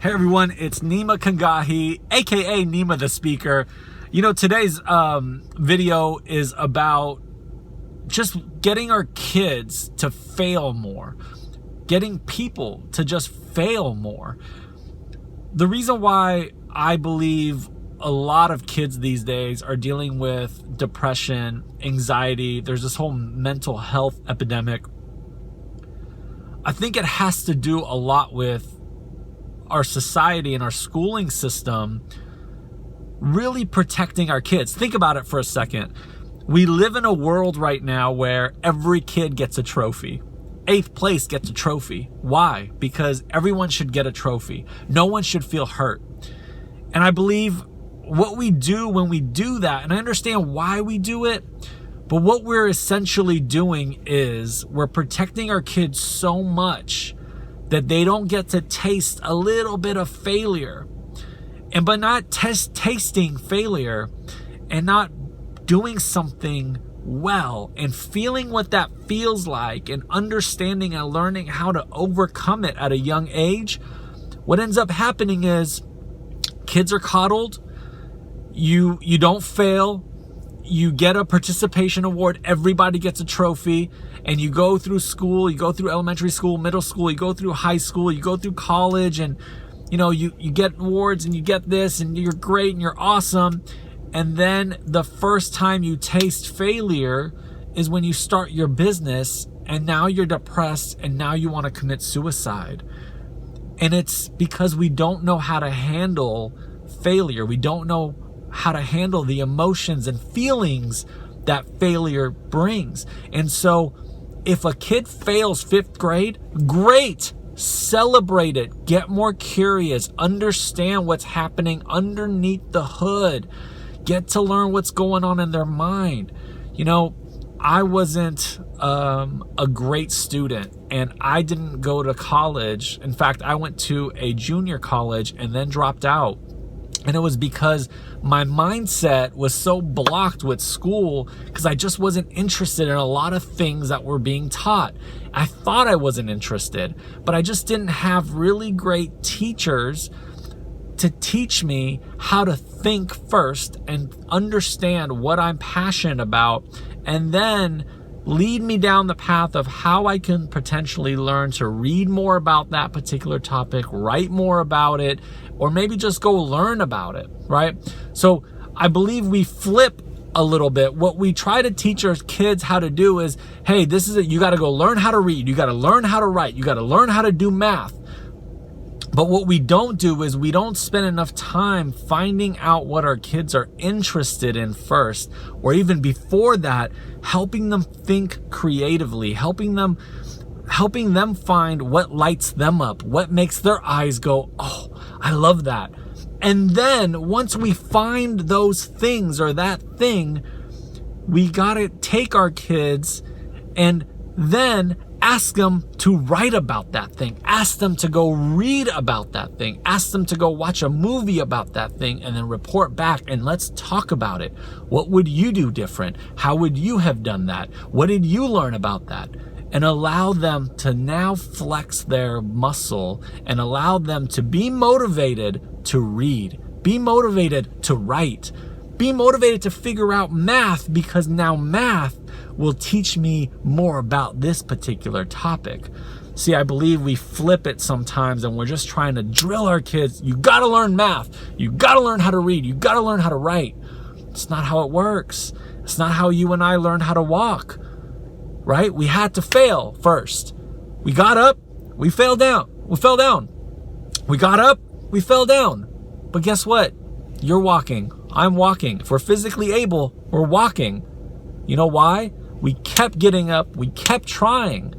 Hey everyone, it's Nima Kangahi, aka Nima the Speaker. You know, today's video is about just getting our kids to fail more, getting people to just fail more. The reason why I believe a lot of kids these days are dealing with depression, anxiety, there's this whole mental health epidemic. I think it has to do a lot with our society and our schooling system really protecting our kids. Think about it for a second. We live in a world right now where every kid gets a trophy. 8th place gets a trophy. Why? Because everyone should get a trophy. No one should feel hurt. And I believe what we do when we do that, and I understand why we do it, but what we're essentially doing is we're protecting our kids so much that they don't get to taste a little bit of failure. And by not tasting failure and not doing something well and feeling what that feels like and understanding and learning how to overcome it at a young age, what ends up happening is kids are coddled, you don't fail, you get a participation award, everybody gets a trophy, and you go through school, you go through elementary school, middle school, you go through high school, you go through college, and you get awards and you get this and you're great and you're awesome. And then the first time you taste failure is when you start your business, and now you're depressed and now you want to commit suicide. And it's because we don't know how to handle failure. We don't know how to handle the emotions and feelings that failure brings. And so if a kid fails 5th grade, great, celebrate it, get more curious, understand what's happening underneath the hood, get to learn what's going on in their mind. You know, I wasn't a great student, and I didn't go to college. In fact, I went to a junior college and then dropped out. And it was because my mindset was so blocked with school because I just wasn't interested in a lot of things that were being taught. I thought I wasn't interested, but I just didn't have really great teachers to teach me how to think first and understand what I'm passionate about, and then lead me down the path of how I can potentially learn to read more about that particular topic, write more about it, or maybe just go learn about it, right? So I believe we flip a little bit. What we try to teach our kids how to do is, hey, this is it. You got to go learn how to read. You got to learn how to write. You got to learn how to do math. But what we don't do is we don't spend enough time finding out what our kids are interested in first, or even before that, helping them think creatively, helping them find what lights them up, what makes their eyes go, oh, I love that. And then once we find those things or that thing, we gotta take our kids and then ask them to write about that thing. Ask them to go read about that thing. Ask them to go watch a movie about that thing and then report back, and let's talk about it. What would you do different? How would you have done that? What did you learn about that? And allow them to now flex their muscle and allow them to be motivated to read, be motivated to write, be motivated to figure out math, because now math will teach me more about this particular topic. See, I believe we flip it sometimes and we're just trying to drill our kids. You got to learn math. You got to learn how to read. You got to learn how to write. It's not how it works. It's not how you and I learned how to walk, right? We had to fail first. We got up, we fell down. We fell down. We got up, we fell down. But guess what? You're walking. I'm walking. If we're physically able, we're walking. You know why? We kept getting up. We kept trying.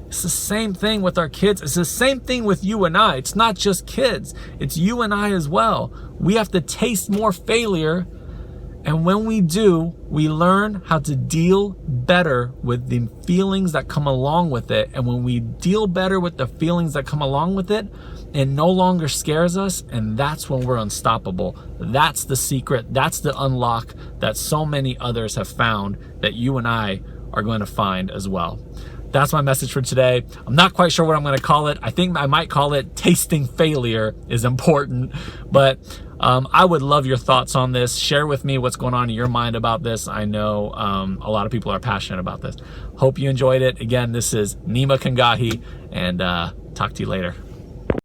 It's the same thing with our kids. It's the same thing with you and I. It's not just kids. It's you and I as well. We have to taste more failure. And when we do, we learn how to deal better with the feelings that come along with it. And when we deal better with the feelings that come along with it, it no longer scares us, and that's when we're unstoppable. That's the secret. That's the unlock that so many others have found that you and I are going to find as well. That's my message for today. I'm not quite sure what I'm going to call it. I think I might call it tasting failure is important, but I would love your thoughts on this. Share with me what's going on in your mind about this. I know a lot of people are passionate about this. Hope you enjoyed it. Again, this is Nima Kangahi, and talk to you later.